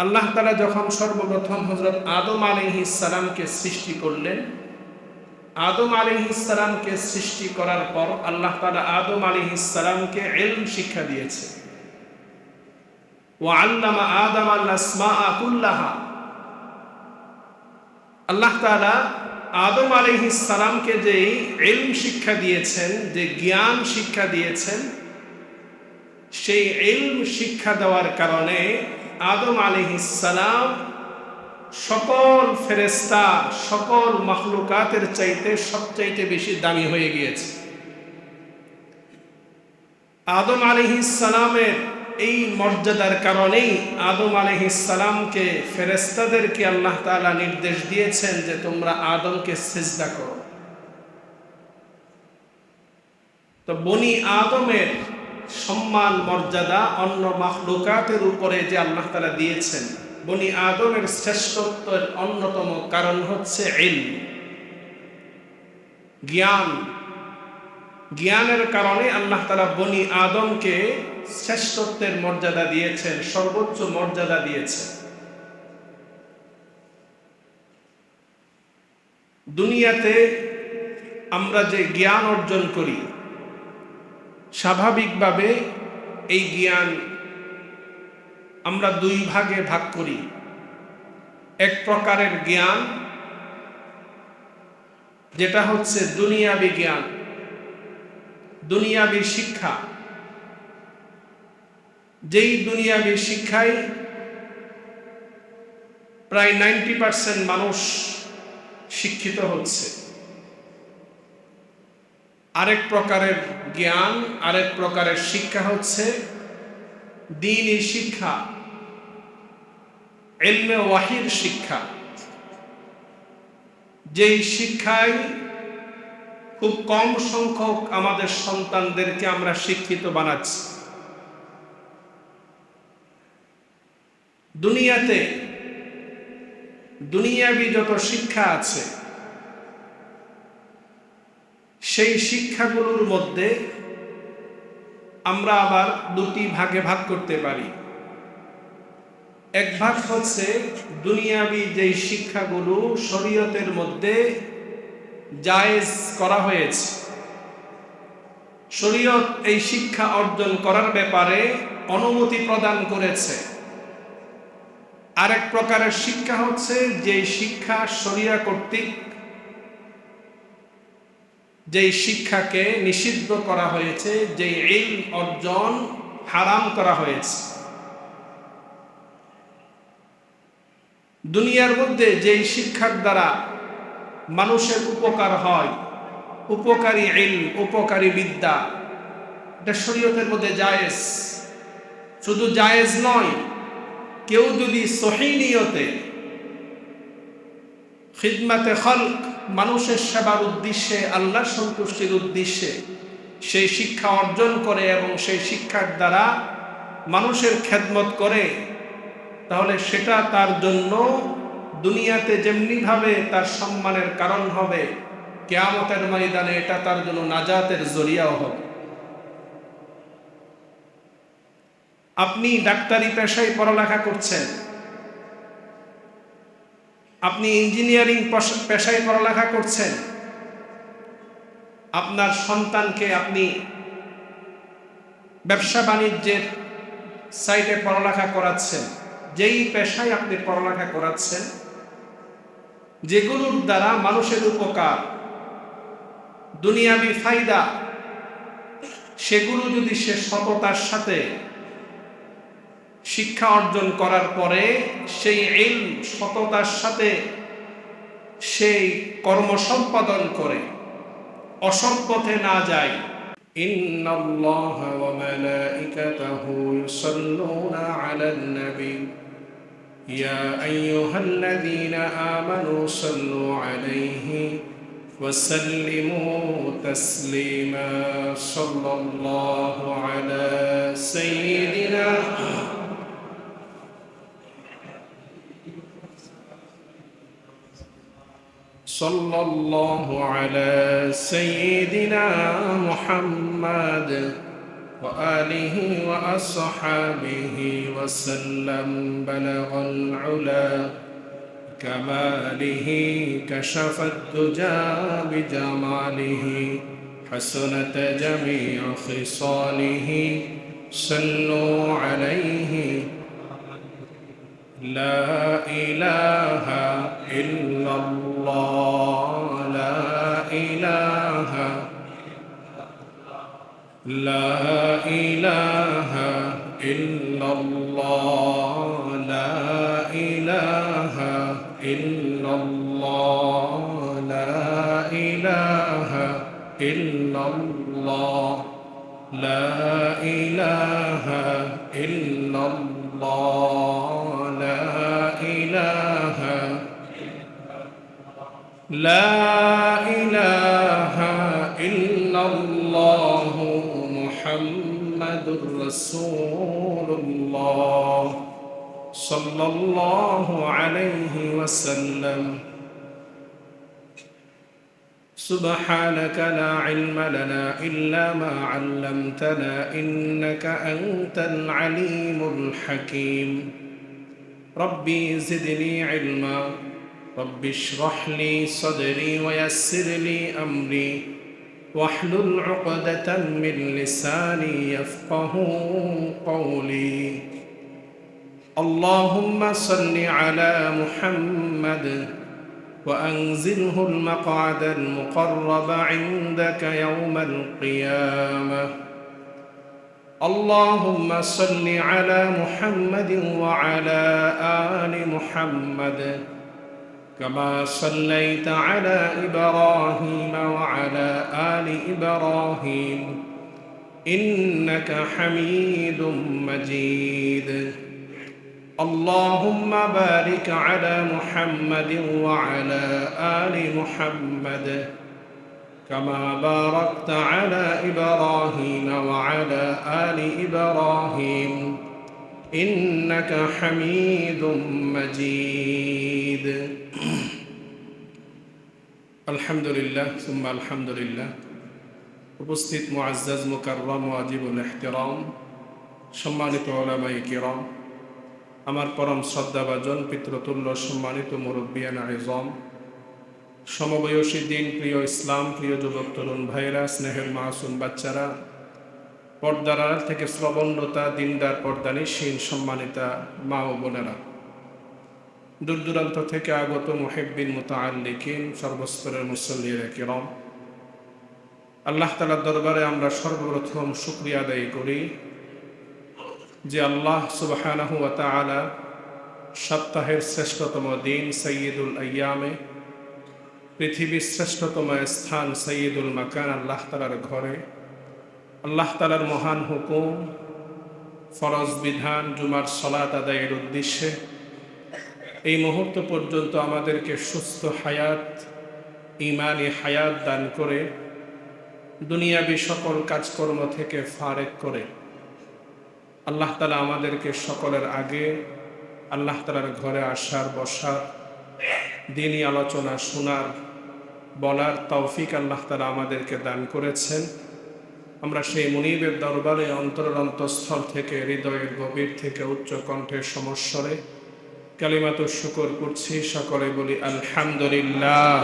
আল্লাহ তাআলা যখন সর্বপ্রথম হযরত আদম আলাইহিস সালামকে সৃষ্টি করলেন, আদম আলাইহিস সালামকে সৃষ্টি করার পর আল্লাহ তাআলা আদম আলাইহিস সালামকে ইলম শিক্ষা দিয়েছে। ওয়া আল্লামা আদম আল আসমাআ কুল্লাহা। আল্লাহ তাআলা আদম আলাইহিস সালামকে যে ইলম শিক্ষা দিয়েছেন, যে জ্ঞান শিক্ষা দিয়েছেন, সেই ইলম শিক্ষা দেওয়ার কারণে আদম আলাইহিস সালাম সকল ফেরেশতা, সকল মাখলুকাতের চাইতে সবচাইতে বেশি দামি হয়ে গিয়েছে। আদম আলাইহিস সালামের এই মর্যাদার কারণেই আদম আলাইহিস সালামকে ফেরেশতাদেরকে আল্লাহ তাআলা নির্দেশ দিয়েছেন যে তোমরা আদমকে সিজদা করো। তো বনি আদমের সম্মান মর্যাদা অন্য মাখলুকাতের উপরে যে আল্লাহ তাআলা দিয়েছেন, বনি আদমের শ্রেষ্ঠত্বের অন্যতম কারণ হচ্ছে ইলম, জ্ঞান। জ্ঞানের কারণে আল্লাহ তাআলা বনি আদমকে শ্রেষ্ঠত্বের মর্যাদা দিয়েছেন, সর্বোচ্চ মর্যাদা দিয়েছেন। দুনিয়াতে আমরা যে জ্ঞান অর্জন করি, স্বাভাবিকভাবে এই জ্ঞান আমরা দুই ভাগে ভাগ করি। এক প্রকারের জ্ঞান যেটা হচ্ছে দুনিয়াবি জ্ঞান, দুনিয়াবি শিক্ষা। যেই দুনিয়াবি শিক্ষায় প্রায় 90% মানুষ শিক্ষিত হচ্ছে। আরেক প্রকারের জ্ঞান, আরেক প্রকারের শিক্ষা হচ্ছে দ্বীনি শিক্ষা, ইলমে ওয়াহির শিক্ষা। যেই শিক্ষায় খুব কম সংখ্যক আমাদের সন্তানদেরকে আমরা শিক্ষিত বানাচ্ছি। দুনিয়াতে দুনিয়াবি যত শিক্ষা আছে, সেই শিক্ষাগুলোর মধ্যে আমরা আবার দুটি ভাগে ভাগ করতে পারি। এক ভাগ হচ্ছে দুনিয়াবি যেই শিক্ষাগুলো শরীয়তের মধ্যে জায়েজ করা হয়েছে, শরীয়ত এই শিক্ষা অর্জন করার ব্যাপারে অনুমতি প্রদান করেছে। আরেক প্রকারের শিক্ষা হচ্ছে যেই শিক্ষা শরিয়া কর্তৃক যেই শিক্ষাকে নিষিদ্ধ করা হয়েছে, যেই ইলম অর্জন হারাম করা হয়েছে। দুনিয়ার মধ্যে যেই শিক্ষার দ্বারা মানুষের উপকার হয়, উপকারী ইলম, উপকারী বিদ্যা, এটা শরীয়তের মধ্যে জায়েজ। শুধু জায়েজ নয়, কেউ যদি সহিহ নিয়তে খিদমাতে খালক, মানুষের সেবার উদ্দেশ্যে, আল্লাহর সন্তুষ্টির উদ্দেশ্যে সেই শিক্ষা অর্জন করে এবং সেই শিক্ষার দ্বারা মানুষের খেদমত করে, তাহলে সেটা তার জন্য দুনিয়াতে যেমনিভাবে তার সম্মানের কারণ হবে, কিয়ামতের ময়দানে এটা তার জন্য নাজাতের জরিয়াও হবে। আপনি ডাক্তারি পেশায় পড়ালেখা করছেন, আপনি ইঞ্জিনিয়ারিং পেশায় পড়ালেখা করছেন, আপনার সন্তানকে আপনি ব্যবসা বাণিজ্যের সাইডে পড়ালেখা করাচ্ছেন, যেই পেশায় আপনি পড়ালেখা করাচ্ছেন, যেগুলোর দ্বারা মানুষের উপকার, দুনিয়াবি ফায়দা, সেগুলো যদি সে সততার সাথে শিক্ষা অর্জন করার পরে সেই ইলম সততার সাথে সেই কর্ম সম্পাদন করে, অসৎ পথে না যায়। ইন্নাল্লাহা ওয়া মালাইকাতাহু ইউসাল্লুনা আলান নবী ইয়া আইয়ুহাল্লাযীনা আমানু সাল্লু আলাইহি ওয়া সাল্লিমু তাসলিমা। সাল্লাল্লাহু আলা সাইয়্যিদিনা সাল্লাল্লাহু আলা সাইয়্যিদিনা মুহাম্মাদ وآله وأصحابه وسلم. بلغ العلا كماله كشف الدجى بجماله حسنت جميع خصاله صلوا عليه. لا إله إلا الله لا إله لا إله إلا الله لا إله إلا الله لا إله إلا الله لا إله إلا الله لا إله لا إله إلا الله محمد رسول الله صلى الله عليه وسلم. سبحانك لا علم لنا إلا ما علمتنا إنك أنت العليم الحكيم. ربي زدني علما رب اشرح لي صدري ويسر لي أمري واحلل عقدة من لساني يفقه قولي. اللهم صل على محمد وأنزله المقعد المقرب عندك يوم القيامة. اللهم صل على محمد وعلى آل محمد كما صليت على إبراهيم وعلى آل إبراهيم إنك حميد مجيد. اللهم بارك على محمد وعلى آل محمد كما باركت على إبراهيم وعلى آل إبراهيم إنك حميد مجيد. আলহামদুলিল্লাহ সুম্মা আলহামদুলিল্লাহ। উপস্থিত মুআজ্জাজ মুকাররম ওয়াজিবুল ইহতিরাম, সম্মানিত উলামায়ে কিরাম, আমার পরম শ্রদ্ধাভাজন পিতৃতুল্য সম্মানিত মুরব্বিয়ান আযম, সমবয়সী দিন প্রিয় ইসলাম প্রিয় যুবক তরুণ ভাইরা, স্নেহের মাসুম বাচ্চারা, পর্দার আড়াল থেকে শ্রবণরতা দিনদার পর্দানিসীন সম্মানিতা মা ও বোনেরা, দূর দূরান্ত থেকে আগত মুহিব্বিন মুতাআল্লিকিন, সর্বস্তরের মুসল্লিরা কিরাম, আল্লাহ তাআলার দরবারে আমরা সর্বপ্রথম শুকরিয়া আদায় করি যে আল্লাহ সুবহানাহু ওয়া তাআলা সপ্তাহের শ্রেষ্ঠতম দিন সাইয়্যিদুল আইয়ামে, পৃথিবীর শ্রেষ্ঠতম স্থান সাইয়্যিদুল মাকান আল্লাহ তাআলার ঘরে, আল্লাহ তাআলার মহান হুকুম ফরজ বিধান জুমার সালাত আদায়ের উদ্দেশ্যে এই মুহূর্ত পর্যন্ত আমাদেরকে সুস্থ হায়াত, ঈমানি হায়াত দান করে দুনিয়াবি সকল কাজকর্ম থেকে ফারেক করে আল্লাহ তাআলা আমাদেরকে সকলের আগে আল্লাহ তাআলার ঘরে আসার, বসার, দ্বীনি আলোচনা শোনার, বলার তৌফিক আল্লাহ তাআলা আমাদেরকে দান করেছেন। আমরা সেই মুনিবের দরবারে অন্তরের অন্তঃস্থল থেকে, হৃদয়ের গভীর থেকে উচ্চ কণ্ঠের সমস্বরে কালিমাতুশ শুকর করছি। সকলে বলি আলহামদুলিল্লাহ।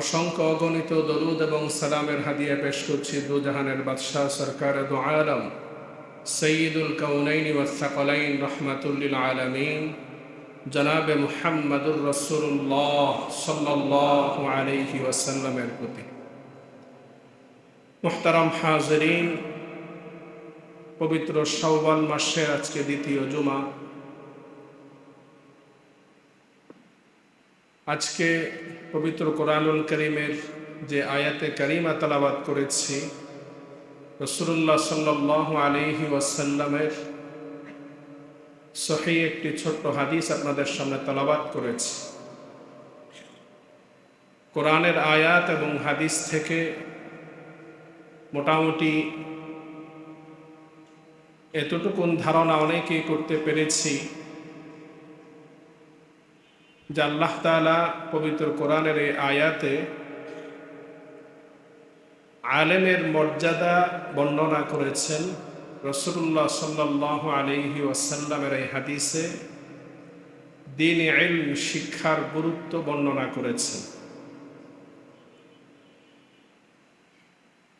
অসংখ্য অগণিত দরুদ এবং সালামের হাদিয়া পেশ করছি দুজাহানের বাদশাহ সরকারে দু আলম সৈয়দুল কাউনাইন ওয়াস সাকলাইন রাহমাতুল লিল আলামিন জনাবে মুহাম্মদুর রাসূলুল্লাহ সাল্লাল্লাহু আলাইহি ওয়াসাল্লামের প্রতি। মুহতারাম হাজিরিন, পবিত্র শাওয়াল মাসের আজকে দ্বিতীয় জুমা। আজকে পবিত্র কোরআনুল কারীমের যে আয়াতে কারিমা তেলাওয়াত করেছি, রাসূলুল্লাহ সাল্লাল্লাহু আলাইহি ওয়াসাল্লামের সহিহ একটি ছোট্ট হাদিস আপনাদের সামনে তেলাওয়াত করেছি। কোরআনের আয়াত এবং হাদিস থেকে মোটামুটি এতটুকুন ধারণা অনেকেই করতে পেরেছি যে আল্লাহ তাআলা পবিত্র কোরআনের এই আয়াতে আলেমের মর্যাদা বর্ণনা করেছেন রাসূলুল্লাহ সাল্লাল্লাহু আলাইহি ওয়াসাল্লামের এই হাদিসে দ্বীন ইলম শিক্ষার গুরুত্ব বর্ণনা করেছেন।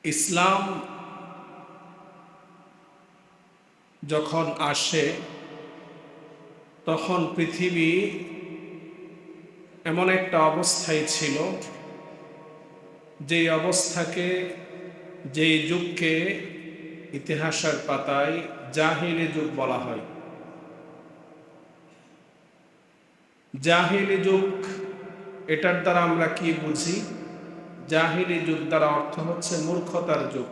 ইসলাম যখন আসে তখন পৃথিবী এমন একটা অবস্থায় ছিল যেই অবস্থাকে, যেই যুগকে ইতিহাসের পাতায় জাহিলি যুগ বলা হয়। জাহিলি যুগ এটার দ্বারা আমরা কি বুঝি? জাহিলি যুগ দ্বারা অর্থ হচ্ছে মূর্খতার যুগ,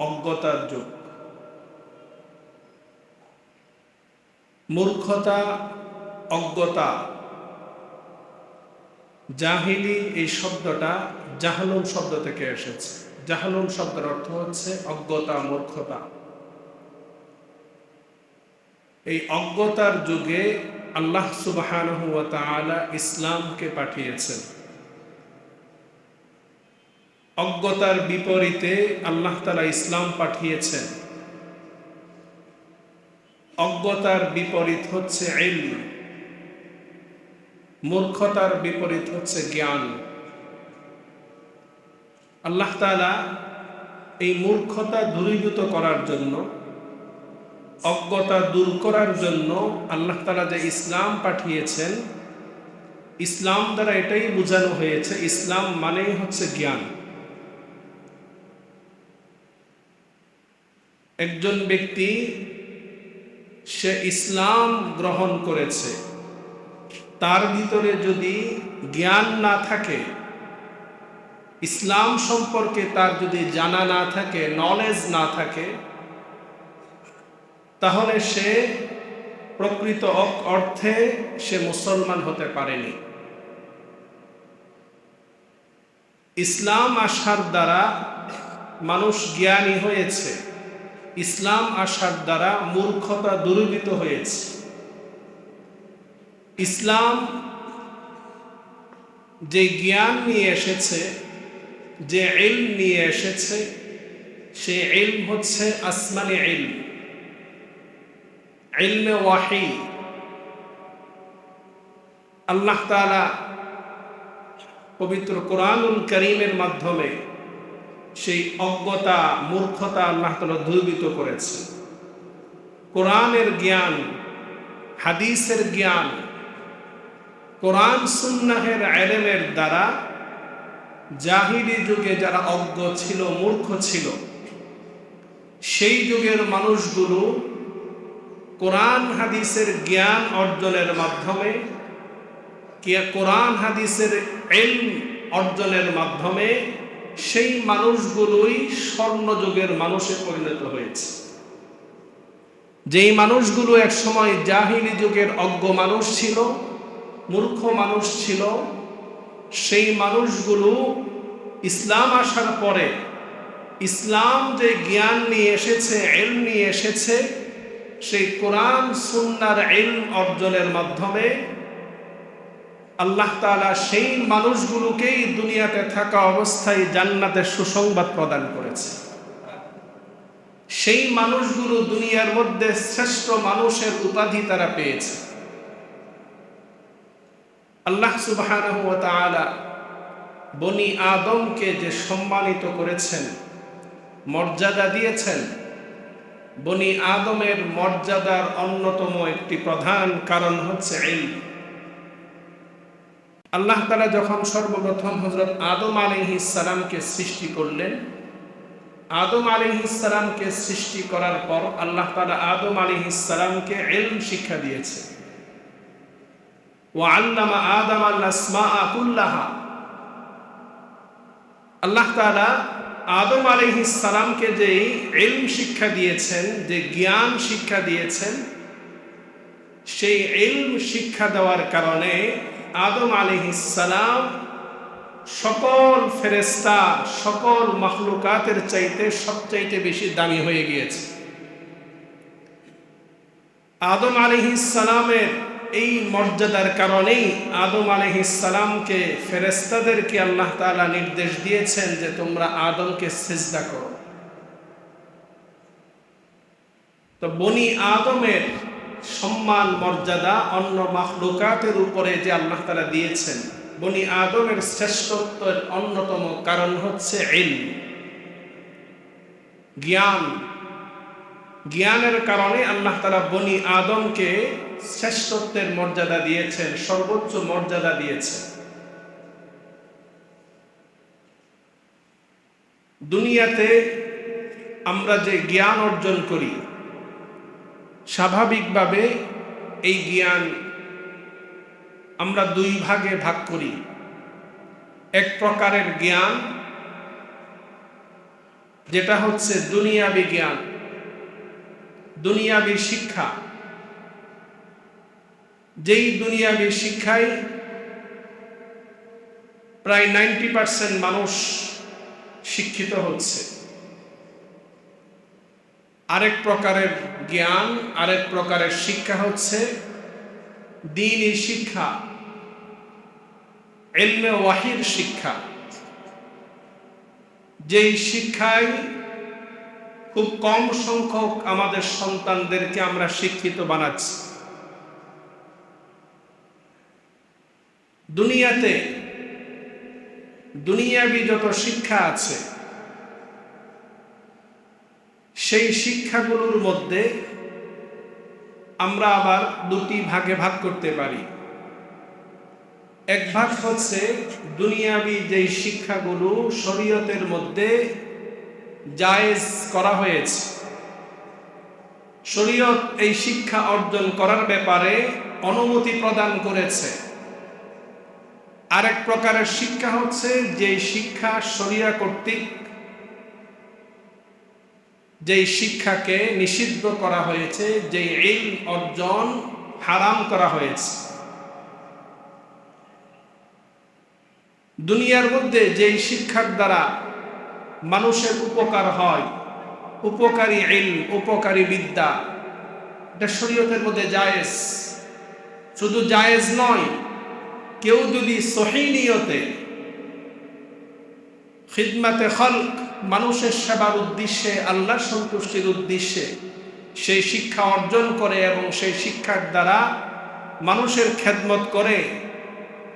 অজ্ঞতার যুগ। মূর্খতা, অজ্ঞতা। জাহিলি এই শব্দটা জাহলুন শব্দ থেকে এসেছে। জাহলুন শব্দের অর্থ হচ্ছে অজ্ঞতা, মূর্খতা। এই অজ্ঞতার যুগে আল্লাহ সুবহানাহু ওয়া তাআলা ইসলামকে পাঠিয়েছেন। অজ্ঞতার বিপরীতে আল্লাহ তাআলা ইসলাম পাঠিয়েছেন। অজ্ঞতার বিপরীত হচ্ছে ইলম, মূর্খতার বিপরীত হচ্ছে জ্ঞান। আল্লাহ তাআলা এই মূর্খতা দূরীভূত করার জন্য, অজ্ঞতা দূর করার জন্য আল্লাহ তাআলা যে ইসলাম পাঠিয়েছেন, ইসলাম দ্বারা এটাই বোঝানো হয়েছে, ইসলাম মানেই হচ্ছে জ্ঞান। একজন ব্যক্তি সে ইসলাম গ্রহণ করেছে, তার ভিতরে যদি জ্ঞান না থাকে, ইসলাম সম্পর্কে তার যদি জানা না থাকে, নলেজ না থাকে, তাহলে সে প্রকৃত অর্থে সে মুসলমান হতে পারেনি। ইসলাম আসার দ্বারা মানুষ জ্ঞানী হয়েছে, ইসলাম আসার দ্বারা মূর্খতা দূরীভূত হয়েছে। ইসলাম যে জ্ঞান নিয়ে এসেছে, যে ইলম নিয়ে এসেছে, সে ইলম হচ্ছে আসমানি ইলম, ইলমে ওয়াহি। আল্লাহ তাআলা পবিত্র কোরআনুল কারীমের মাধ্যমে সেই অজ্ঞতা, মূর্খতা আল্লাহ তাআলা দূরীভূত করেছে। কোরআনের জ্ঞান, হাদিসের জ্ঞান, কোরআন সুন্নাহের ইলমের দ্বারা জাহিলি যুগে যারা অজ্ঞ ছিল, মূর্খ ছিল, সেই যুগের মানুষগুলো কোরআন হাদিসের জ্ঞান অর্জনের মাধ্যমে, কোরআন হাদিসের ইলম অর্জনের মাধ্যমে সেই মানুষগুলোই স্বর্ণযুগের মানুষে পরিণত হয়েছে। যেই মানুষগুলো এক সময় জাহিলি যুগের অজ্ঞ মানুষ ছিল, মূর্খ মানুষ ছিল, সেই মানুষগুলো ইসলাম আসার পরে, ইসলাম যে জ্ঞান নিয়ে এসেছে, ইলম নিয়ে এসেছে, সেই কোরআন সুন্নাহর ইলম অর্জনের মাধ্যমে আল্লাহ তাআলা সেই মানুষগুলোকেই দুনিয়াতে থাকা অবস্থায় জান্নাতের সুসংবাদ প্রদান করেছে। সেই মানুষগুলো দুনিয়ার মধ্যে শ্রেষ্ঠ মানুষের উপাধি তারা পেয়েছে। আল্লাহ সুবহানাহু ওয়া তাআলা বনি আদমকে যে সম্মানিত করেছেন, মর্যাদা দিয়েছেন, বনি আদমের মর্যাদার অন্যতম একটি প্রধান কারণ হচ্ছে ইলম। আল্লাহ তাআলা যখন সর্বপ্রথম হযরত আদম আলাইহিস সালামকে সৃষ্টি করলেন, আদম আলাইহিস সালামকে সৃষ্টি করার পর আল্লাহ তাআলা আদম আলাইহিস সালামকে ইলম শিক্ষা দিয়েছে। ওয়া আল্লামা আদম আল আসমাআ কুল্লাহা। আল্লাহ তাআলা আদম আলাইহিস সালামকে যে ইলম শিক্ষা দিয়েছেন, যে জ্ঞান শিক্ষা দিয়েছেন, সেই ইলম শিক্ষা দেওয়ার কারণে আদম আলাইহিস সালাম সকল ফেরেশতা, সকল মাখলুকাতের চাইতে সবচাইতে বেশি দামি হয়ে গিয়েছে। আদম আলাইহিস সালামের এই মর্যাদার কারণেই আদম আলাইহিস সালামকে ফেরেশতাদেরকে আল্লাহ তাআলা নির্দেশ দিয়েছেন যে তোমরা আদমকে সিজদা করো। তো বনি আদমের সম্মান মর্যাদা অন্য মাখলুকাতের উপরে যে আল্লাহ তাআলা দিয়েছেন, বনি আদমের শ্রেষ্ঠত্বের অন্যতম কারণ হচ্ছে ইলম, জ্ঞান। জ্ঞানের কারণে আল্লাহ তাআলা বনি আদমকে শ্রেষ্ঠত্বের মর্যাদা দিয়েছেন, সর্বোচ্চ মর্যাদা দিয়েছেন। দুনিয়াতে আমরা যে জ্ঞান অর্জন করি, স্বাভাবিকভাবে এই জ্ঞান আমরা দুই ভাগে ভাগ করি। এক প্রকারের জ্ঞান যেটা হচ্ছে দুনিয়াবি জ্ঞান, দুনিয়াবি শিক্ষা। যেই দুনিয়াবি শিক্ষায় প্রায় 90% মানুষ শিক্ষিত হচ্ছে। আরেক প্রকারের জ্ঞান, আরেক প্রকারের শিক্ষা হচ্ছে দ্বীনি শিক্ষা, ইলমে ওয়াহির শিক্ষা। যেই শিক্ষায় খুব কম সংখ্যক আমাদের সন্তানদেরকে আমরা শিক্ষিত বানাচ্ছি। দুনিয়াতে দুনিয়াবি যত শিক্ষা আছে, সেই শিক্ষাগুলোর মধ্যে আমরা আবার দুটি ভাগে ভাগ করতে পারি। এক ভাগ হচ্ছে দুনিয়াবি যেই শিক্ষাগুলো শরীয়তের মধ্যে জায়েজ করা হয়েছে, শরীয়ত এই শিক্ষা অর্জন করার ব্যাপারে অনুমতি প্রদান করেছে। আরেক প্রকারের শিক্ষা হচ্ছে যে শিক্ষা শরিয়া কর্তৃক যেই শিক্ষাকে নিষিদ্ধ করা হয়েছে, যেই ইলম অর্জন হারাম করা হয়েছে। দুনিয়ার মধ্যে যেই শিক্ষার দ্বারা মানুষের উপকার হয়, উপকারী ইলম, উপকারী বিদ্যা, এটা শরীয়তের মধ্যে জায়েজ। শুধু জায়েজ নয়, কেউ যদি সহিহ নিয়তে খিদমাতে খালক, মানুষের সেবার উদ্দেশ্যে, আল্লাহর সন্তুষ্টির উদ্দেশ্যে সেই শিক্ষা অর্জন করে এবং সেই শিক্ষার দ্বারা মানুষের খেদমত করে,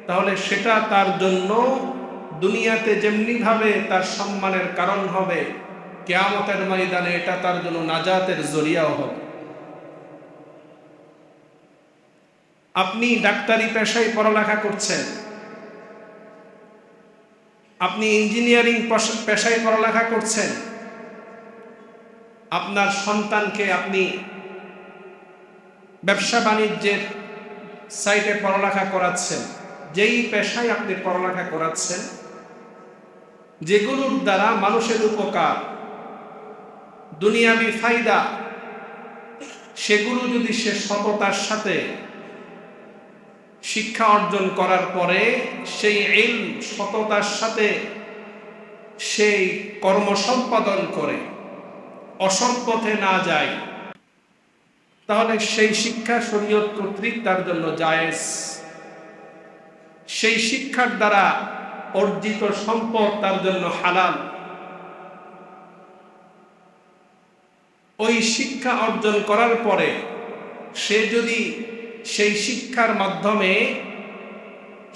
তাহলে সেটা তার জন্য দুনিয়াতে যেমনিভাবে তার সম্মানের কারণ হবে, কিয়ামতের ময়দানে এটা তার জন্য নাজাতের জরিয়াও হবে। আপনি ডাক্তারি পেশায় পড়ালেখা করছেন, আপনি ইঞ্জিনিয়ারিং পেশায় পড়ালেখা করছেন, আপনার সন্তানকে আপনি ব্যবসা বাণিজ্যের সাইটে পড়ালেখা করাচ্ছেন, যেই পেশায় আপনি পড়ালেখা করাচ্ছেন, যেগুলোর দ্বারা মানুষের উপকার, দুনিয়াবি ফায়দা, সেগুলো যদি সে সততার সাথে শিক্ষা অর্জন করার পরে সেই ইলম সততার সাথে সেই কর্ম সম্পাদন করে, অসৎ পথে না যায়, তাহলে সেই শিক্ষা শরীয়ত কর্তৃক তার জন্য জায়েজ। সেই শিক্ষার দ্বারা অর্জিত সম্পদ তার জন্য হালাল। ওই শিক্ষা অর্জন করার পরে সে যদি সেই শিক্ষার মাধ্যমে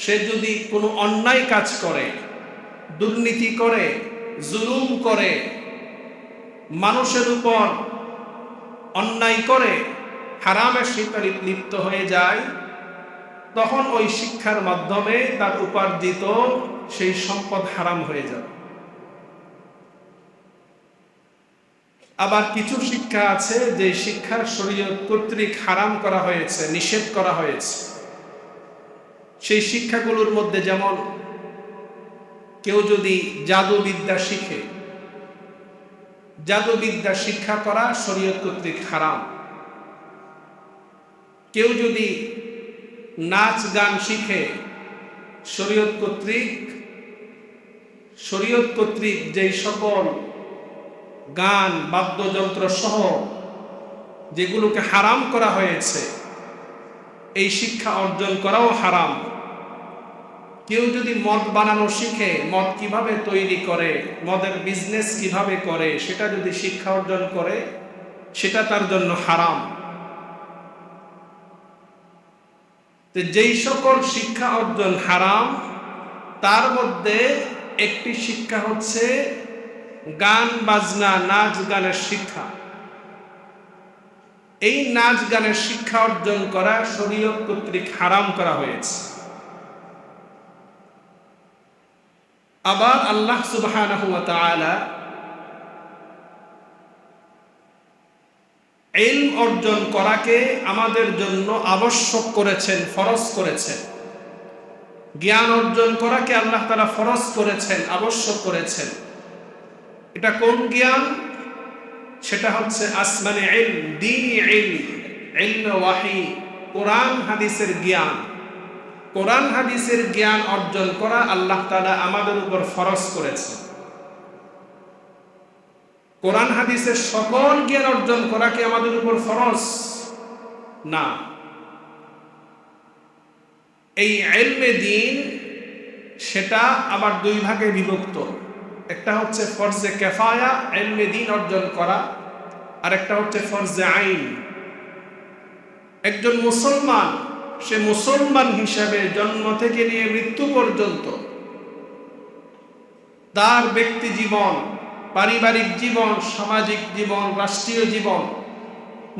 সে যদি কোনো অন্যায় কাজ করে, দুর্নীতি করে, জুলুম করে, মানুষের উপর অন্যায় করে, হারামের সাথে লিপ্ত হয়ে যায়, তখন ওই শিক্ষার মাধ্যমে তার উপার্জিত সেই সম্পদ হারাম হয়ে যাবে। আবার কিছু শিক্ষা আছে যে শিক্ষা শরীয়ত কর্তৃক হারাম করা হয়েছে, নিষেধ করা হয়েছে। সেই শিক্ষাগুলোর মধ্যে যেমন কেউ যদি জাদুবিদ্যা শিখে, জাদুবিদ্যা শিক্ষা করা শরীয়ত কর্তৃক হারাম। কেউ যদি নাচ গান শিখে, শরীয়ত কর্তৃক যেই সকল গান বাদ্যযন্ত্র সহ যেগুলোকে হারাম করা হয়েছে, এই শিক্ষা অর্জন করাও হারাম। কেউ যদি মদ বানানো শিখে, মদ কিভাবে তৈরি করে, মদের বিজনেস কিভাবে করে, সেটা যদি শিক্ষা অর্জন করে, সেটা তার জন্য হারাম। তো যেই সকল শিক্ষা অর্জন হারাম, তার মধ্যে একটি শিক্ষা হচ্ছে গান বাজনা, নাচ গানের শিক্ষা। এই নাচ গানের শিক্ষা অর্জন করা শরীয়ত কর্তৃক হারাম করা হয়েছে। আবার আল্লাহ সুবহানাহু ওয়া তাআলা ইলম অর্জন করাকে আমাদের জন্য আবশ্যক করেছেন, ফরজ করেছেন। জ্ঞান অর্জন করাকে আল্লাহ তাআলা ফরজ করেছেন, আবশ্যক করেছেন। এটা কোন জ্ঞান? সেটা হচ্ছে আসমানি ইলম, দ্বীনি ইলম, ইলম ওয়াহী, কোরআন হাদিসের জ্ঞান। কোরআন হাদিসের জ্ঞান অর্জন করা আল্লাহ তাআলা আমাদের উপর ফরজ করেছেন। কোরআন হাদিসের সকল জ্ঞান অর্জন করা কি আমাদের উপর ফরজ? না। এই ইলমে দ্বীন সেটা আবার দুই ভাগে বিভক্ত। একটা হচ্ছে ফরজে কিফায়া, ইলমে দ্বীন অর্জন করা, আর একটা হচ্ছে ফরজে আইন। একজন মুসলমান, সে মুসলমান হিসাবে জন্ম থেকে নিয়ে মৃত্যু পর্যন্ত তার ব্যক্তি জীবন, পারিবারিক জীবন, সামাজিক জীবন, রাষ্ট্রীয় জীবন,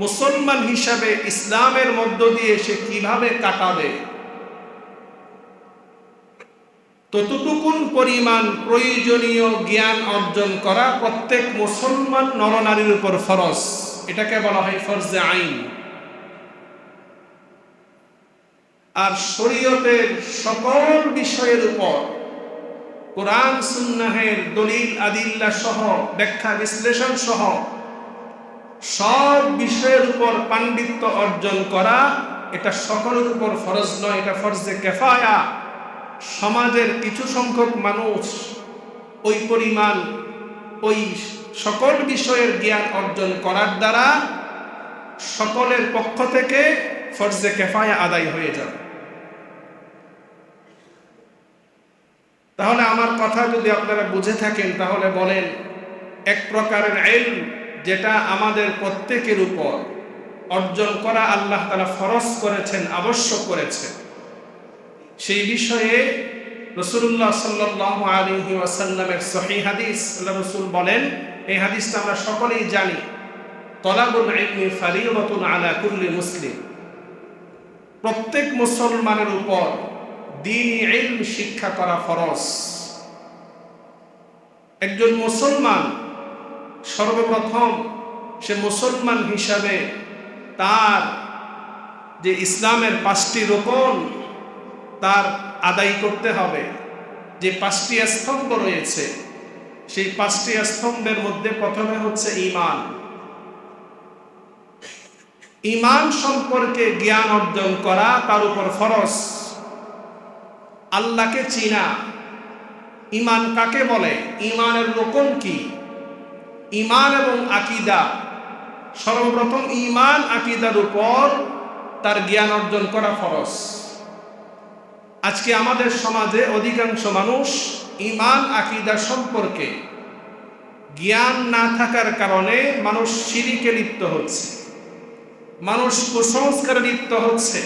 মুসলমান হিসাবে ইসলামের মধ্য দিয়ে সে কিভাবে কাটাবে, ততটুকুন পরিমাণ প্রয়োজনীয় জ্ঞান অর্জন করা প্রত্যেক মুসলমান নরনারীর উপর ফরজ। এটাকে বলা হয় ফরজে আইন। আর শরীয়তের সকল বিষয়ের উপর কোরআন সুন্নাহের দলিল আদিল্লা সহ, ব্যাখ্যা বিশ্লেষণ সহ সব বিষয়ের উপর পাণ্ডিত্য অর্জন করা, এটা সকলের উপর ফরজ নয়, এটা ফরজে কিফায়া। সমাজের কিছু সংখ্যক মানুষ ওই পরিমাণ ওই সকল বিষয়ের জ্ঞান অর্জন করার দ্বারা সকলের পক্ষ থেকে ফরজে কিফায়া আদায় হয়ে যাবে। তাহলে আমার কথা যদি আপনারা বুঝে থাকেন, তাহলে বলেন, এক প্রকারের ইলম যেটা আমাদের প্রত্যেকের উপর অর্জন করা আল্লাহ তাআলা ফরজ করেছেন, আবশ্যক করেছেন, সেই বিষয়ে রাসূলুল্লাহ সাল্লাল্লাহু আলাইহি ওয়াসাল্লামের সহিহ হাদিস, আল্লাহ রাসূল বলেন, এই হাদিসটা আমরা সকলেই জানি, তলাবুল ইলমি ফারিদাতুন আলা কুল্লি মুসলিম। প্রত্যেক মুসলমানের উপর দ্বীনি ইলম শিক্ষা করা ফরজ। একজন মুসলমান সর্বপ্রথম সে মুসলমান হিসাবে তার যে ইসলামের 5টি রুকন তার আদায় করতে হবে। যে 5টি স্তম্ভ রয়েছে, সেই 5টি স্তম্ভের মধ্যে প্রথমে হচ্ছে ঈমান। ঈমান সম্পর্কে জ্ঞান অর্জন করা তার উপর ফরজ। আল্লাহকে চিনা, ঈমান কাকে বলে, ঈমানের রুকন কি, ঈমান এবং আকীদা, সর্বপ্রথম ঈমান আকীদার উপর তার জ্ঞান অর্জন করা ফরজ। আজকে আমাদের সমাজে অধিকাংশ মানুষ ঈমান আকীদা সম্পর্কে জ্ঞান না থাকার কারণে মানুষ শিরকে লিপ্ত হচ্ছে, মানুষ কুসংস্কারে লিপ্ত হচ্ছে,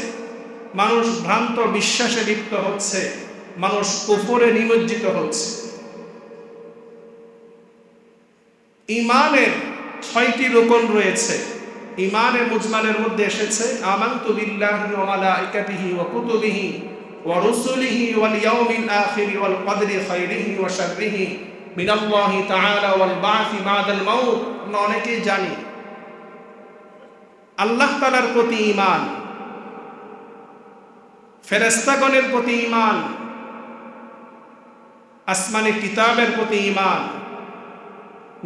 মানুষ ভ্রান্ত বিশ্বাসে লিপ্ত হচ্ছে, মানুষ কুফরে নিমজ্জিত হচ্ছে। ঈমানের 6টি রুকন রয়েছে। ঈমানে মুজমালের মধ্যে এসেছে আমানতু বিল্লাহি ওয়া মালাইকাতিহি ওয়া কুতুবিহি ওয়া রুসুলিহি ওয়াল ইয়াউমিল আখির ওয়াল কদরি খাইরিহি ওয়া শাররিহি মিনাল্লাহি তাআলা ওয়াল বা'থি বা'দাল মাউত। আমরা অনেকেই জানি আল্লাহ তাআলার প্রতি ঈমান, ফেরেশতাগণের প্রতি ঈমান, আসমানি কিতাবের প্রতি ঈমান,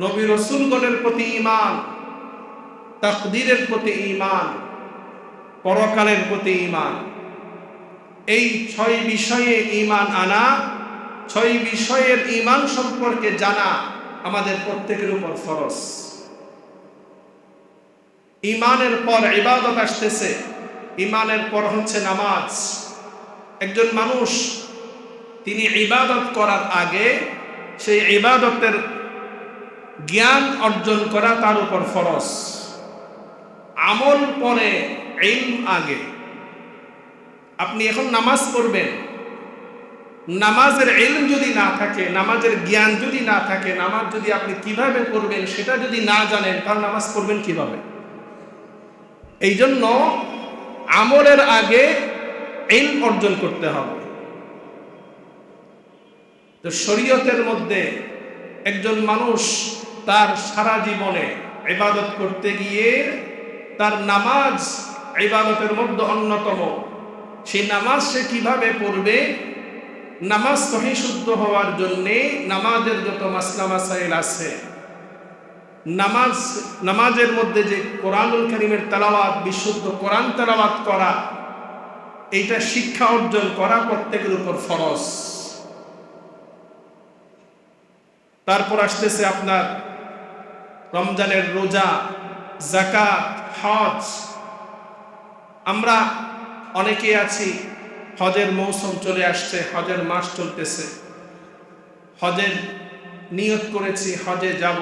নবী রাসূলগণের প্রতি ঈমান, তাকদীরের প্রতি ঈমান, পরকালের প্রতি ঈমান। এই 6 বিষয়ে ঈমান আনা, 6 বিষয়ের ঈমান সম্পর্কে জানা আমাদের প্রত্যেকের উপর ফরজ। ঈমানের পর ইবাদত আসতেছে, ঈমানের পর হচ্ছে নামাজ। একজন মানুষ তিনি ইবাদত করার আগে সেই ইবাদতের জ্ঞান অর্জন করা তার উপর ফরজ। আমল পরে, ইলম আগে। আপনি এখন নামাজ পড়বেন, নামাজের ইলম যদি না থাকে, নামাজের জ্ঞান যদি না থাকে, নামাজ যদি আপনি কিভাবে পড়বেন সেটা যদি না জানেন, তাহলে নামাজ পড়বেন কিভাবে? এই জন্য আমলের আগে ইলম অর্জন করতে হবে। তো শরীয়তের মধ্যে একজন মানুষ তার সারা জীবনে ইবাদত করতে গিয়ে তার নামাজ ইবাদতের মধ্যে অন্যতম। সেই নামাজ সে কিভাবে পড়বে, নামাজ সহিহ শুদ্ধ হওয়ার জন্যে নামাজের যত মাসলা মাসাইল আছে, নামাজের মধ্যে যে কোরআনুল কারীমের তেলাওয়াত, বিশুদ্ধ কোরআন তেলাওয়াত করা, এইটা শিক্ষা অর্জন করা প্রত্যেকের উপর ফরজ। তারপর আসতেছে আপনার রমজানের রোজা, যাকাত, হজ। আমরা অনেকে আছি, হজের মৌসুম চলে আসছে, হজের মাস চলতেছে, হজের নিয়ত করেছি হজে যাব।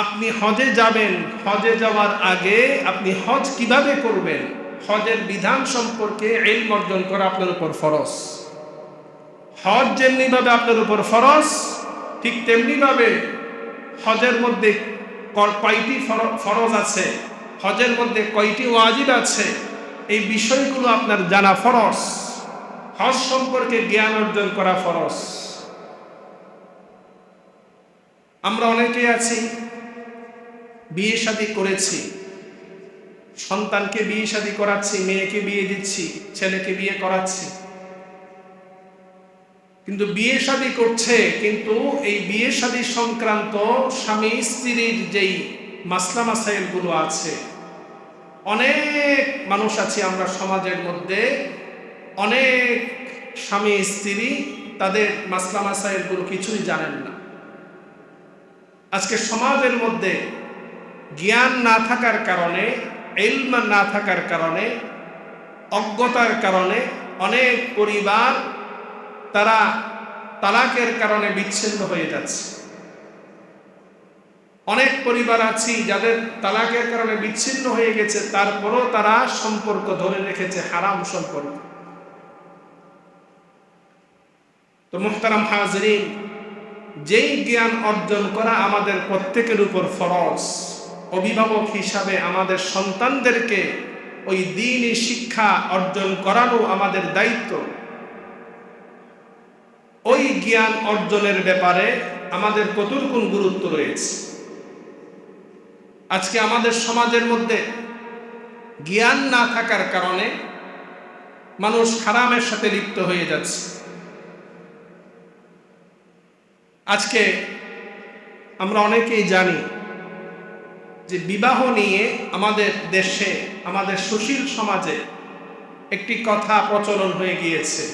আপনি হজে যাবেন, হজে যাওয়ার আগে আপনি হজ কিভাবে করবেন, হজের বিধান সম্পর্কে ইলম অর্জন করা আপনার উপর ফরজ। হজ যেমনিভাবে আপনার উপর ফরজ, ঠিক তেমনিভাবে হজের মধ্যে কয়টি ফরজ আছে, হজের মধ্যে কয়টি ওয়াজিব আছে, এই বিষয়গুলো আপনার জানা ফরজ। হজ সম্পর্কে জ্ঞান অর্জন করা ফরজ। আমরা অনেকেই আছি বিয়ে শাদী করেছি, সন্তানকে বিয়ে শাদী করাচ্ছি, মেয়েকে বিয়ে দিচ্ছি, ছেলেকে বিয়ে করাচ্ছি, কিন্তু বিয়ে শাদী করছে, কিন্তু এই বিয়ে শাদী সংক্রান্ত স্বামী স্ত্রীর যেই মাসলা মাসাইল গুলো আছে, অনেক মানুষ আছে আমরা সমাজের মধ্যে, অনেক স্বামী স্ত্রী তাদের মাসলা মাসাইল গুলো কিছুই জানেন না। আজকে সমাজের মধ্যে জ্ঞান না থাকার কারণে, ইলম না থাকার কারণে, অজ্ঞতার কারণে অনেক পরিবার তারা তালাকের কারণে বিচ্ছিন্ন হয়ে যাচ্ছে। অনেক পরিবার আছে যাদের তালাকের কারণে বিচ্ছিন্ন হয়ে গেছে, তারপরও তারা সম্পর্ক ধরে রেখেছে, হারাম সম্পর্ক। তো মুহতারাম হাজরিন, যেই জ্ঞান অর্জন করা আমাদের প্রত্যেকের উপর ফরজ। অভিভাবক হিসাবে আমাদের সন্তানদেরকে ওই দ্বীনি শিক্ষা অর্জন করানো আমাদের দায়িত্ব। ওই জ্ঞান অর্জনের ব্যাপারে আমাদের কতটুকু গুরুত্ব রয়েছে। আজকে আমাদের সমাজের মধ্যে জ্ঞান না থাকার কারণে মানুষ হারামের সাথে লিপ্ত হয়ে যাচ্ছে। আজকে আমরা অনেকেই জানি যে বিবাহ নিয়ে আমাদের দেশে, আমাদের সুশীল সমাজে একটি কথা প্রচলন হয়ে গিয়েছে।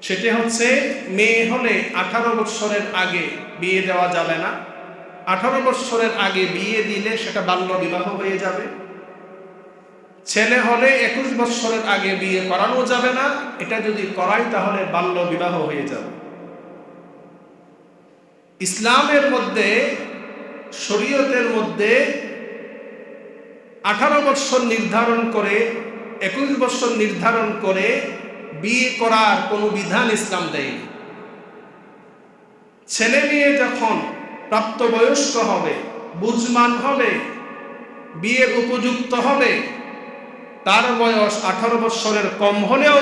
সেটা হচ্ছে, মেয়ে হলে 18 বছরের আগে বিয়ে দেওয়া যাবে না, 18 বছরের আগে বিয়ে দিলে সেটা বাল্য বিবাহ হয়ে যাবে। ছেলে হলে 21 বছরের আগে বিয়ে করানো যাবে না, এটা যদি করাই তাহলে বাল্য বিবাহ হয়ে যাবে। ইসলামের মধ্যে, শরীয়তের মধ্যে 18 বছর নির্ধারণ করে, 21 বছর নির্ধারণ করে বিয়ে করার কোনো বিধান ইসলাম দেয়নি। ছেলে মেয়ে যখন প্রাপ্তবয়স্ক হবে, বুঝমান হবে, বিয়ের উপযুক্ত হবে, তার বয়স 18 বছরের কম হলেও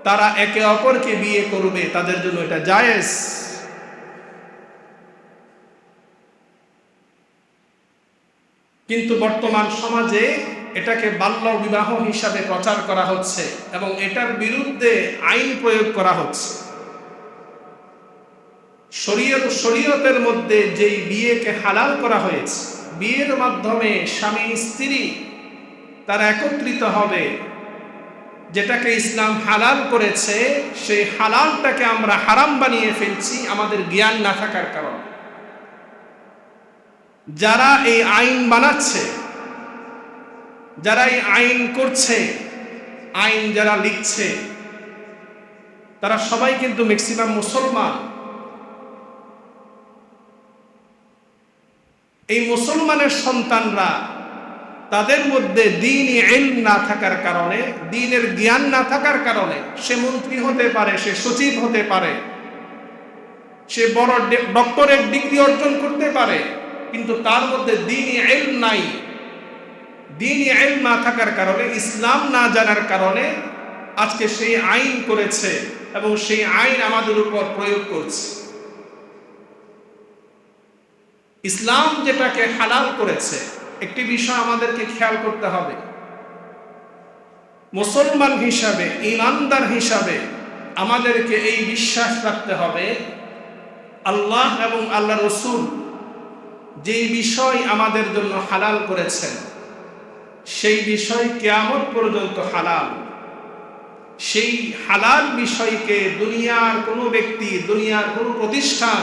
তারা একে অপরকে বিয়ে করবে, তাদের জন্য এটা জায়েজ। কিন্তু বর্তমান সমাজে এটাকে বাল্য বিবাহ হিসাবে প্রচার করা হচ্ছে এবং এটার বিরুদ্ধে আইন প্রয়োগ করা হচ্ছে। শরীয়তের মধ্যে যেই বিয়েকে হালাল করা হয়েছে, বিয়ের মাধ্যমে স্বামী স্ত্রী তারা একত্রিত হবে, যেটাকে ইসলাম হালাল করেছে, সেই হালালটাকে আমরা হারাম বানিয়ে ফেলছি আমাদের জ্ঞান না থাকার কারণে। যারা এই আইন বানাচ্ছে যারা এই আইন করছে, আইন যারা লিখছে, তারা সবাই কিন্তু ম্যাক্সিমাম মুসলমান। এই মুসলমানের সন্তানরা, তাদের মধ্যে দ্বীনি ইলম না থাকার কারণে, দ্বীনের জ্ঞান না থাকার কারণে, সে মন্ত্রী হতে পারে, সে সচিব হতে পারে, সে বড় ডক্টরেট ডিগ্রি অর্জন করতে পারে, কিন্তু তার মধ্যে দ্বীনি ইলম নাই। দ্বীনি ইলম না থাকার কারণে, ইসলাম না জানার কারণে আজকে সেই আইন করেছে এবং সেই আইন আমাদের উপর প্রয়োগ করছে। ইসলাম যেটাকে হালাল করেছে, একটি বিষয় আমাদেরকে খেয়াল করতে হবে। মুসলমান হিসাবে, ঈমানদার হিসাবে আমাদেরকে এই বিশ্বাস রাখতে হবে, আল্লাহ এবং আল্লাহ রসুল যেই বিষয় আমাদের জন্য হালাল করেছেন, সেই বিষয় কিয়ামত পর্যন্ত হালাল। সেই হালাল বিষয়কে দুনিয়ার কোনো ব্যক্তি, দুনিয়ার কোনো প্রতিষ্ঠান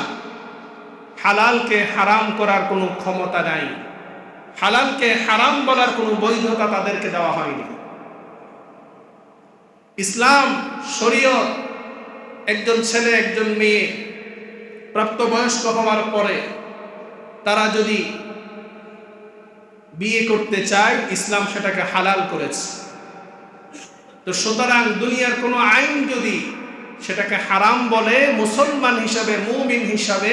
হালালকে হারাম করার কোনো ক্ষমতা নাই। হালালকে হারাম বলার কোনো বৈধতা তাদেরকে দেওয়া হয়নি। ইসলাম শরীয়ত একজন ছেলে, একজন মেয়ে প্রাপ্তবয়স্ক হওয়ার পরে তারা যদি বিয়ে করতে চায়, ইসলাম সেটাকে হালাল করেছে। তো সুতরাং দুনিয়ার কোনো আইন যদি সেটাকে হারাম বলে, মুসলমান হিসাবে, মুমিন হিসাবে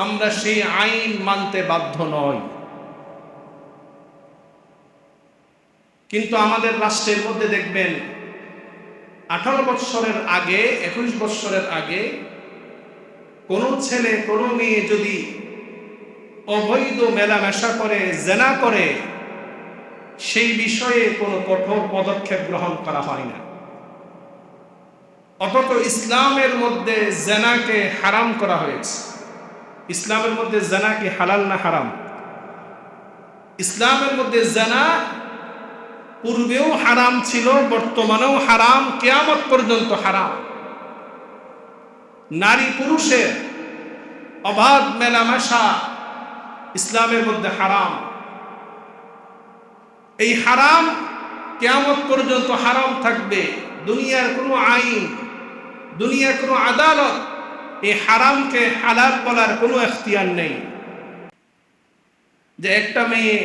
আমরা সেই আইন মানতে বাধ্য নই। কিন্তু আমাদের রাষ্ট্রের মধ্যে দেখবেন 18 বৎসরের আগে, 21 বৎসরের আগে কোনো ছেলে, কোনো মেয়ে যদি অবৈধ মেলামেশা করে, জেনা করে, সেই বিষয়ে কোনো কঠোর পদক্ষেপ গ্রহণ করা হয় না। অথচ ইসলামের মধ্যে জেনাকে হারাম করা হয়েছে। ইসলামের মধ্যে জেনা কি হালাল না হারাম? ইসলামের মধ্যে জেনা পূর্বেও হারাম ছিল, বর্তমানেও হারাম, কিয়ামত পর্যন্ত হারাম। নারী পুরুষের অবাধ মেলামেশা ইসলামের মধ্যে হারাম। এই হারাম কিয়ামত পর্যন্ত হারাম থাকবে। দুনিয়ার কোনো আইন, দুনিয়ার কোনো আদালত এই হারামকে হালাল বলার কোনো এখতিয়ার নেই। যে একটা মেয়ে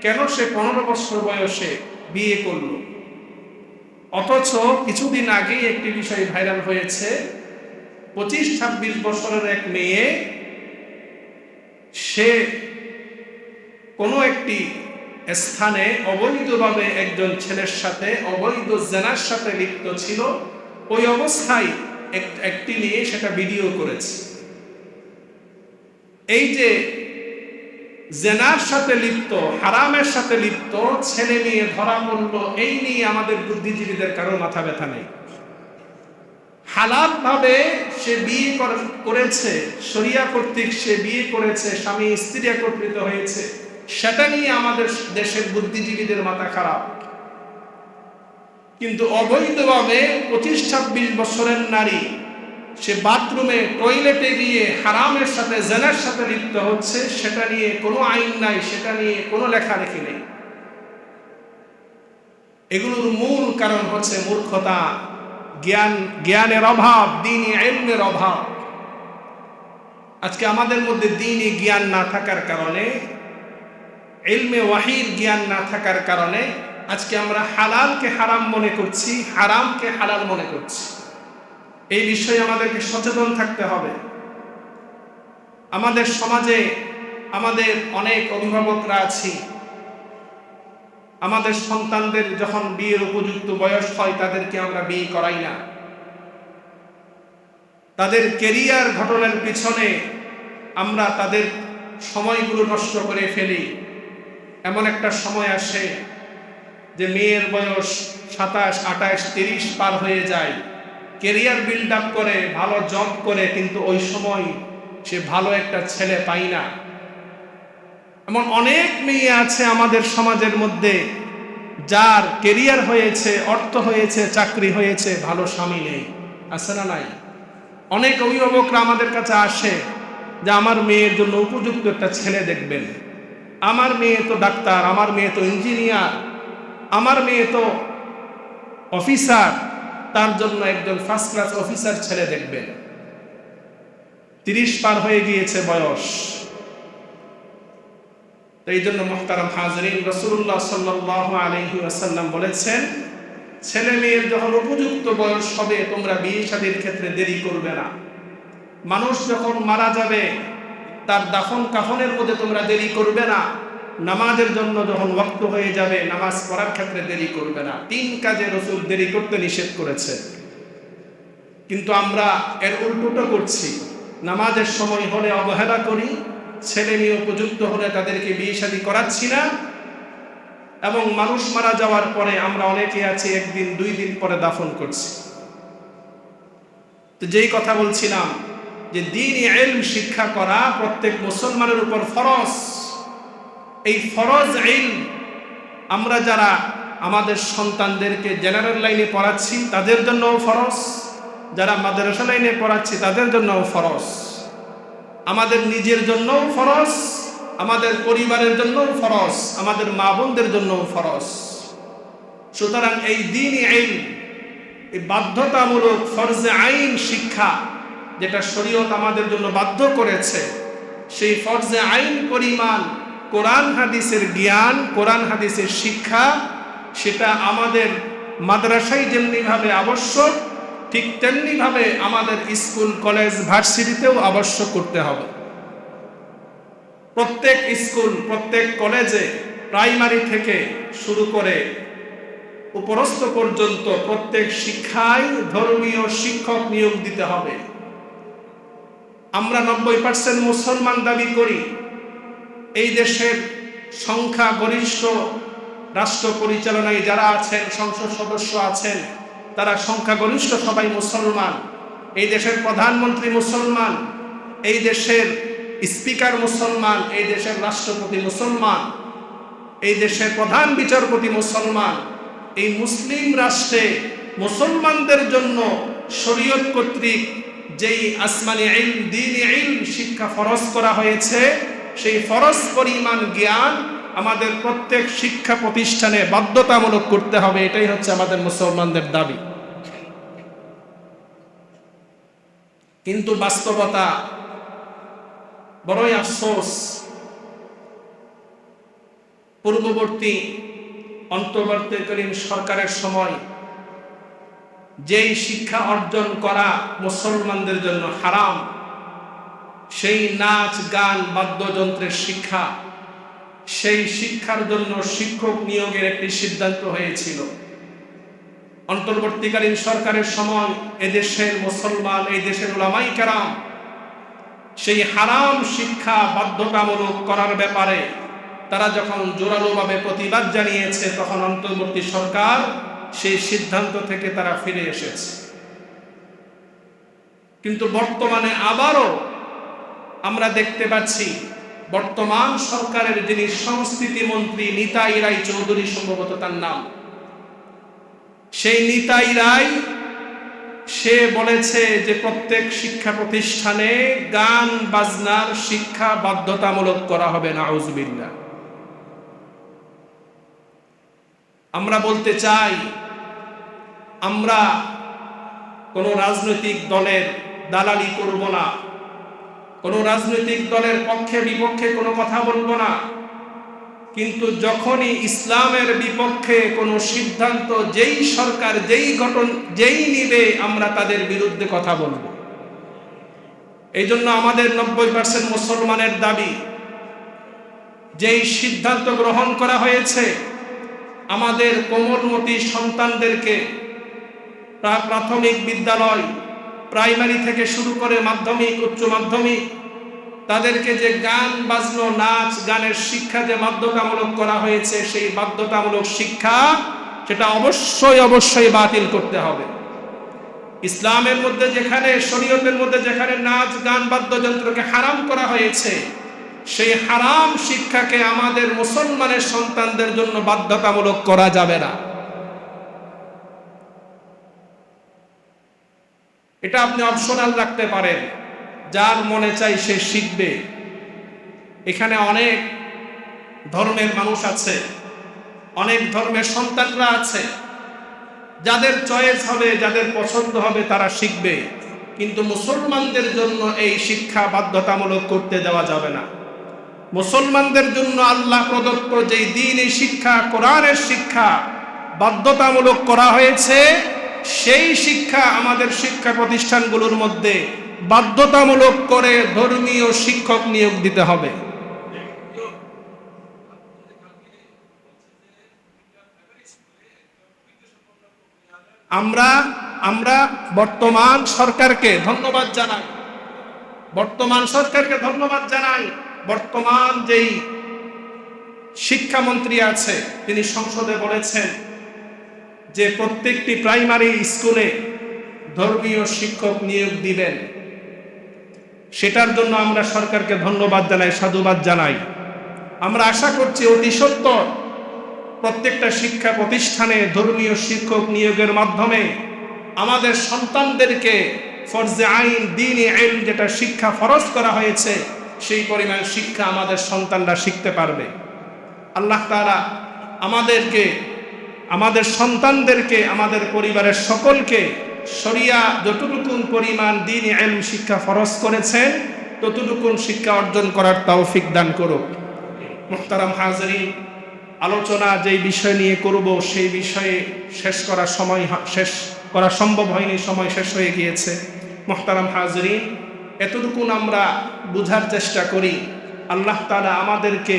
কেন সে 15 বছর বয়সে বিয়ে করলো, অথচ কিছুদিন আগেই একটি বিষয় ভাইরাল হয়েছে, 25-26 বছরের এক মেয়ে, সে কোনো একটি স্থানে অবৈধভাবে একজন ছেলের সাথে অবৈধ জেনার সাথে লিপ্ত ছিল। ওই অবস্থায় একটি নিয়ে সেটা ভিডিও করেছে। এই যে জেনার সাথে লিপ্ত, হারামের সাথে লিপ্ত ছেলে মেয়ে ধরা পড়ল, এই নিয়ে আমাদের বুদ্ধিজীবীদের কারো মাথা ব্যথা নেই। হালাল ভাবে সে বিয়ে করেছে, শরিয়া কর্তৃক সে বিয়ে করেছে, স্বামী স্ত্রী একত্রিত হয়েছে, সেটা নিয়ে আমাদের দেশের বুদ্ধিজীবীদের মাথা খারাপ। কিন্তু অবৈধভাবে 25-26 বছরের নারী সে বাথরুমে, টয়লেটে গিয়ে হারামের সাথে, জেনার সাথে লিপ্ত হচ্ছে, সেটা নিয়ে কোনো আইন নাই, সেটা নিয়ে কোনো লেখালেখি নেই। এগুলোর মূল কারণ হচ্ছে মূর্খতা, জ্ঞানের অভাব, দ্বীনি ইলমের অভাব। আজকে আমাদের মধ্যে দ্বীনি জ্ঞান না থাকার কারণে, ইলমে ওয়াহির জ্ঞান না থাকার কারণে আজকে আমরা হালালকে হারাম মনে করছি, হারামকে হালাল মনে করছি। এই বিষয়ে আমাদেরকে সচেতন থাকতে হবে। আমাদের সমাজে আমাদের অনেক অভিভাবকরা আছি, আমাদের সন্তানদের যখন বিয়ের উপযুক্ত বয়স হয় তাদেরকে আমরা বিয়ে করাই না। তাদের কেরিয়ার গঠনের পিছনে আমরা তাদের সময়গুলো নষ্ট করে ফেলি। এমন একটা সময় আসে যে মেয়ের বয়স 27, 28, 30 পার হয়ে যায়, কেরিয়ার বিল্ড আপ করে, ভালো জব করে, কিন্তু ওই সময় সে ভালো একটা ছেলে পায় না। এমন অনেক মেয়ে আছে আমাদের সমাজের মধ্যে যার কেরিয়ার হয়েছে, অর্থ হয়েছে, চাকরি হয়েছে, ভালো স্বামী নেই। আছে না নাই? অনেক অভিভাবকরা আমাদের কাছে আসে যে আমার মেয়ের জন্য উপযুক্ত একটা ছেলে দেখবেন, আমার মেয়ে তো ডাক্তার, আমার মেয়ে তো ইঞ্জিনিয়ার, আমার মেয়ে তো অফিসার, তার জন্য একজন ফার্স্ট ক্লাস অফিসার ছেলে দেখবেন। 30 পার হয়ে গিয়েছে বয়স। তো এই জন্য মুহতারাম হাজরিন, রাসূলুল্লাহ সাল্লাল্লাহু আলাইহি ওয়াসাল্লাম বলেছেন, ছেলে মেয়ের যখন উপযুক্ত বয়স হবে তোমরা বিয়ে শাদীর ক্ষেত্রে দেরি করবে না। মানুষ যখন মারা যাবে তার দাফন কাফনের মধ্যে তোমরা দেরি করবে না। নামাজের জন্য যখন ওয়াক্ত হয়ে যাবে নামাজ পড়ার ক্ষেত্রে দেরি করবে না। 3 কাজে রাসূল দেরি করতে নিষেধ করেছে, কিন্তু আমরা এর উল্টোটা করছি। নামাজের সময় হলে অবহেলা করি, ছেলে মেয়ে উপযুক্ত হলে তাদেরকে বিয়ে শাদী করাচ্ছি না, এবং মানুষ মারা যাওয়ার পরে আমরা অনেকে আছি 1 দিন 2 দিন পরে দাফন করছি। তো যেই কথা বলছিলাম যে দ্বীনি ইলম শিক্ষা করা প্রত্যেক মুসলমানের উপর ফরজ। এই ফরজ ইলম আমরা যারা আমাদের সন্তানদেরকে জেনারেল লাইনে পড়াচ্ছি তাদের জন্যও ফরজ, যারা মাদ্রাসা লাইনে পড়াচ্ছি তাদের জন্যও ফরজ, আমাদের নিজের জন্যও ফরজ, আমাদের পরিবারের জন্যও ফরজ, আমাদের মা বোনদের জন্যও ফরজ। সুতরাং এই দ্বীনি ইলম, এই বাধ্যতামূলক ফরজে আইন শিক্ষা যেটা শরীয়ত আমাদের জন্য বাধ্য করেছে, সেই ফরজে আইন পরিমাণ কোরআন হাদিসের জ্ঞান, কোরআন হাদিসের শিক্ষা, সেটা আমাদের মাদ্রাসায় যেমনিভাবে আবশ্যক, ঠিক তেমনিভাবে আমাদের স্কুল কলেজ ভার্সিটিতেও আবশ্যক করতে হবে। প্রত্যেক স্কুল, প্রত্যেক কলেজে, প্রাইমারি থেকে শুরু করে উপরস্থ পর্যন্ত প্রত্যেক শিক্ষায় ধর্মীয় শিক্ষক নিয়োগ দিতে হবে। আমরা 90% মুসলমান দাবি করি। এই দেশের সংখ্যা গরিষ্ঠ রাষ্ট্র পরিচালনায় যারা আছেন, সংসদ সদস্য আছেন, তারা সংখ্যাগরিষ্ঠ সবাই মুসলমান। এই দেশের প্রধানমন্ত্রী মুসলমান, এই দেশের স্পিকার মুসলমান, এই দেশের রাষ্ট্রপতি মুসলমান, এই দেশের প্রধান বিচারপতি মুসলমান। এই মুসলিম রাষ্ট্রে মুসলমানদের জন্য শরীয়ত কর্তৃক যেই আসমানি ইলম, দ্বীনি ইলম শিক্ষা ফরজ করা হয়েছে, সেই ফরজ পরিমাণ জ্ঞান আমাদের প্রত্যেক শিক্ষা প্রতিষ্ঠানে বাধ্যতামূলক করতে হবে। এটাই হচ্ছে আমাদের মুসলমানদের দাবি। কিন্তু বাস্তবতা বড়ই আফসোস, পূর্ববর্তী অন্তর্বর্তীকালীন সরকারের সময় যেই শিক্ষা অর্জন করা মুসলমানদের জন্য হারাম, সেই নাচ গান বাদ্যযন্ত্রের শিক্ষা, সেই শিক্ষার জন্য শিক্ষক নিয়োগের একটি সিদ্ধান্ত হয়েছিল। অন্তর্বর্তীকালীন সরকারের সময় এদেশের মুসলমান, এই দেশের উলামায়ে কেরাম সেই হারাম শিক্ষা বাধ্যতামূলক করার ব্যাপারে তারা যখন জোরালোভাবে প্রতিবাদ জানিয়েছে, তখন অন্তর্বর্তী সরকার সেই সিদ্ধান্ত থেকে তারা ফিরে এসেছে। কিন্তু বর্তমানে আবারও আমরা দেখতে পাচ্ছি, বর্তমান সরকারের যিনি সংস্কৃতি মন্ত্রী নিতাই রায় চৌধুরী, সম্ভবত তার নাম, সেই নিতাই রায় সে বলেছে যে প্রত্যেক শিক্ষা প্রতিষ্ঠানে গান বাজনার শিক্ষা বাধ্যতামূলক করা হবে। নাউজুবিল্লাহ। আমরা বলতে চাই, আমরা কোন রাজনৈতিক দলের দালালি করব না, কোন রাজনৈতিক দলের পক্ষে বিপক্ষে কোনো কথা বলবো না, কিন্তু যখনই ইসলামের বিপক্ষে কোনো সিদ্ধান্ত যেই সরকার যেই নিবে, আমরা তাদের বিরুদ্ধে কথা বলবো। এই জন্য আমাদের 90% মুসলমানের দাবি, যেই সিদ্ধান্ত গ্রহণ করা হয়েছে আমাদের কোমলমতি সন্তানদেরকে প্রাথমিক বিদ্যালয়, প্রাইমারি থেকে শুরু করে মাধ্যমিক, উচ্চ মাধ্যমিক, তাদেরকে যে গান বাজনো, নাচ গানের শিক্ষা যে বাধ্যতামূলক করা হয়েছে, সেই বাধ্যতামূলক শিক্ষা সেটা অবশ্যই বাতিল করতে হবে। ইসলামের মধ্যে যেখানে, শরীয়তের মধ্যে যেখানে নাচ গান বাদ্যযন্ত্রকে হারাম করা হয়েছে, সেই হারাম শিক্ষাকে আমাদের মুসলমানের সন্তানদের জন্য বাধ্যতামূলক করা যাবে না। এটা আপনি অপশনাল রাখতে পারেন, যার মনে চাই সে শিখবে। এখানে অনেক ধর্মের মানুষ আছে, অনেক ধর্মের সন্তানরা আছে, যাদের চয়েস হবে, যাদের পছন্দ হবে তারা শিখবে, কিন্তু মুসলমানদের জন্য এই শিক্ষা বাধ্যতামূলক করতে দেওয়া যাবে না। মুসলমানদের জন্য আল্লাহ প্রদত্ত যেই দ্বীন, এই শিক্ষা, কোরআনের শিক্ষা বাধ্যতামূলক করা হয়েছে, সেই শিক্ষা আমাদের শিক্ষা প্রতিষ্ঠানগুলোর মধ্যে বাধ্যতামূলক করে ধর্মীয় শিক্ষক নিয়োগ দিতে হবে। আমরা বর্তমান সরকারকে ধন্যবাদ জানাই, বর্তমান যেই শিক্ষামন্ত্রী আছে তিনি সংসদে বলেছেন যে প্রত্যেকটি প্রাইমারি স্কুলে ধর্মীয় শিক্ষক নিয়োগ দিবেন। সেটার জন্য আমরা সরকারকে ধন্যবাদ জানাই, সাধুবাদ জানাই। আমরা আশা করছি অতি সত্বর প্রত্যেকটা শিক্ষা প্রতিষ্ঠানে ধর্মীয় শিক্ষক নিয়োগের মাধ্যমে আমাদের সন্তানদেরকে ফরজে আইন, দ্বীনি ইলম, যেটা শিক্ষা ফরজ করা হয়েছে, সেই পরিমাণ শিক্ষা আমাদের সন্তানরা শিখতে পারবে। আল্লাহ তাআলা আমাদেরকে, আমাদের সন্তানদেরকে, আমাদের পরিবারের সকলকে শরিয়া যতটুকু পরিমাণ দ্বীনি ইলম শিক্ষা ফরজ করেছেন ততটুকু শিক্ষা অর্জন করার তৌফিক দান করুক। মুহতারাম হাজিরিন, আলোচনা যেই বিষয় নিয়ে করব সেই বিষয়ে শেষ করা সম্ভব হয়নি, সময় শেষ হয়ে গিয়েছে। মুহতারাম হাজিরিন, এতটুকু আমরা বুঝার চেষ্টা করি, আল্লাহ তাআলা আমাদেরকে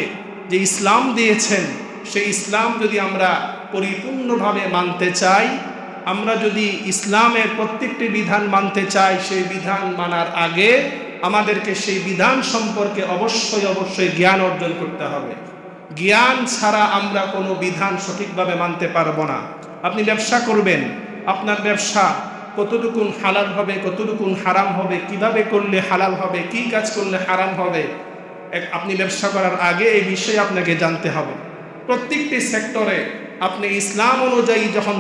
যে ইসলাম দিয়েছেন, সেই ইসলাম যদি আমরা পরিপূর্ণভাবে মানতে চাই, আমরা যদি ইসলামের প্রত্যেকটি বিধান মানতে চাই, সেই বিধান মানার আগে আমাদেরকে সেই বিধান সম্পর্কে অবশ্যই জ্ঞান অর্জন করতে হবে। জ্ঞান ছাড়া আমরা কোনো বিধান সঠিকভাবে মানতে পারবো না। আপনি ব্যবসা করবেন, আপনার ব্যবসা কতটুকু হালাল হবে, কতটুকু হারাম হবে, কিভাবে করলে হালাল হবে, কি কাজ করলে হারাম হবে, আপনি ব্যবসা করার আগে এই বিষয়ে আপনাকে জানতে হবে। প্রত্যেকটি সেক্টরে আপনি ইসলাম অনুযায়ী যখন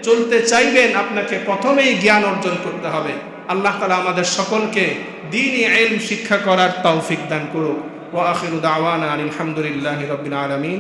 চলতে চাইবেন, আপনাকে প্রথমেই জ্ঞান অর্জন করতে হবে। আল্লাহ তাআলা আমাদের সকলকে দ্বীনি ইলম শিক্ষা করার তৌফিক দান করুক। ওয়া আখিরু দাওয়ানা আলহামদুলিল্লাহি রাব্বিল আলামিন।